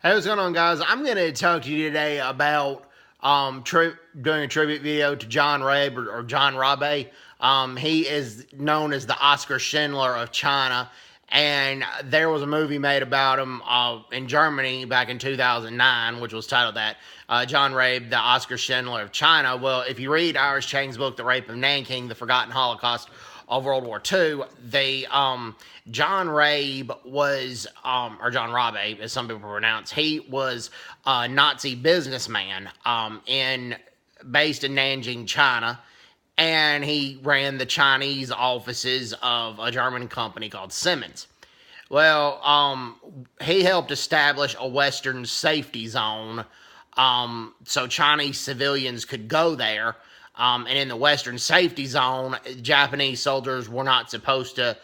Hey, what's going on, guys? I'm going to talk to you today about doing a tribute video to John Rabe or John Rabe. He is known as the Oskar Schindler of China, and there was a movie made about him in Germany back in 2009, which was titled that, John Rabe, the Oskar Schindler of China. Well, if you read Irish Chang's book, The Rape of Nanking, The Forgotten Holocaust of World War II, John Rabe was, or John Rabe, as some people pronounce, he was a Nazi businessman based in Nanjing, China, and he ran the Chinese offices of a German company called Siemens. Well, he helped establish a Western safety zone so Chinese civilians could go there. And in the Western safety zone, Japanese soldiers were not supposed to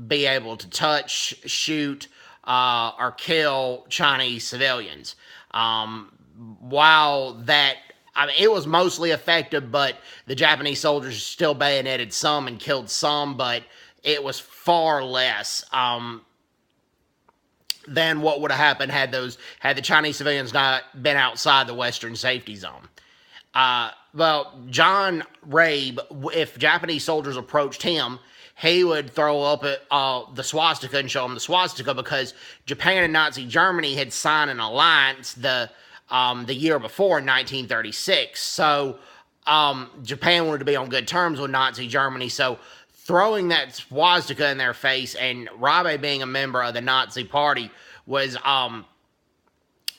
be able to touch, shoot, or kill Chinese civilians. While that, it was mostly effective, but the Japanese soldiers still bayoneted some and killed some, but it was far less than what would have happened had the Chinese civilians not been outside the Western safety zone. Well, John Rabe, if Japanese soldiers approached him, he would throw up the swastika and show them the swastika, because Japan and Nazi Germany had signed an alliance the year before, in 1936. So Japan wanted to be on good terms with Nazi Germany. So throwing that swastika in their face, and Rabe being a member of the Nazi Party, was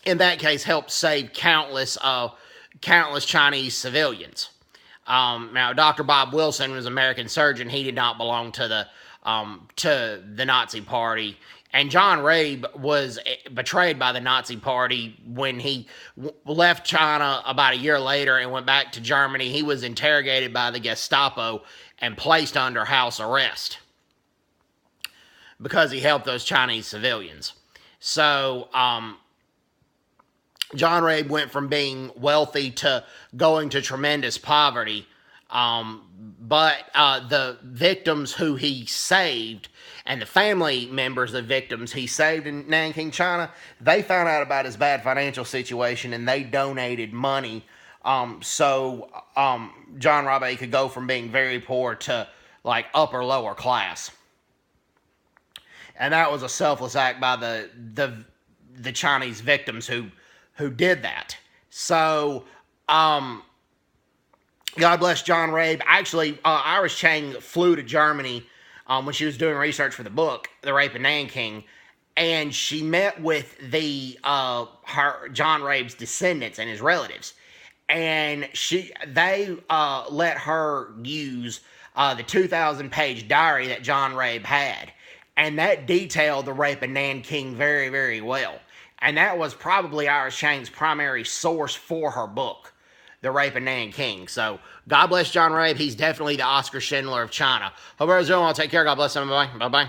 in that case helped save countless Chinese civilians. Now, Dr. Bob Wilson was an American surgeon. He did not belong to the Nazi Party. And John Rabe was betrayed by the Nazi Party when he left China about a year later and went back to Germany. He was interrogated by the Gestapo and placed under house arrest because he helped those Chinese civilians. So, John Rabe went from being wealthy to going to tremendous poverty. But the victims who he saved and the family members of victims he saved in Nanking, China, they found out about his bad financial situation and they donated money so John Rabe could go from being very poor to like lower class. And that was a selfless act by the Chinese victims who did that. So, God bless John Rabe. Actually, Iris Chang flew to Germany when she was doing research for the book, The Rape of Nanking, and she met with John Rabe's descendants and his relatives, and they let her use the 2,000-page diary that John Rabe had, and that detailed the Rape of Nanking very, very well. And that was probably Iris Chang's primary source for her book, The Rape of Nanking. So, God bless John Rabe. He's definitely the Oskar Schindler of China. Hope everyone's doing well. Take care. God bless them. Bye-bye. Bye-bye.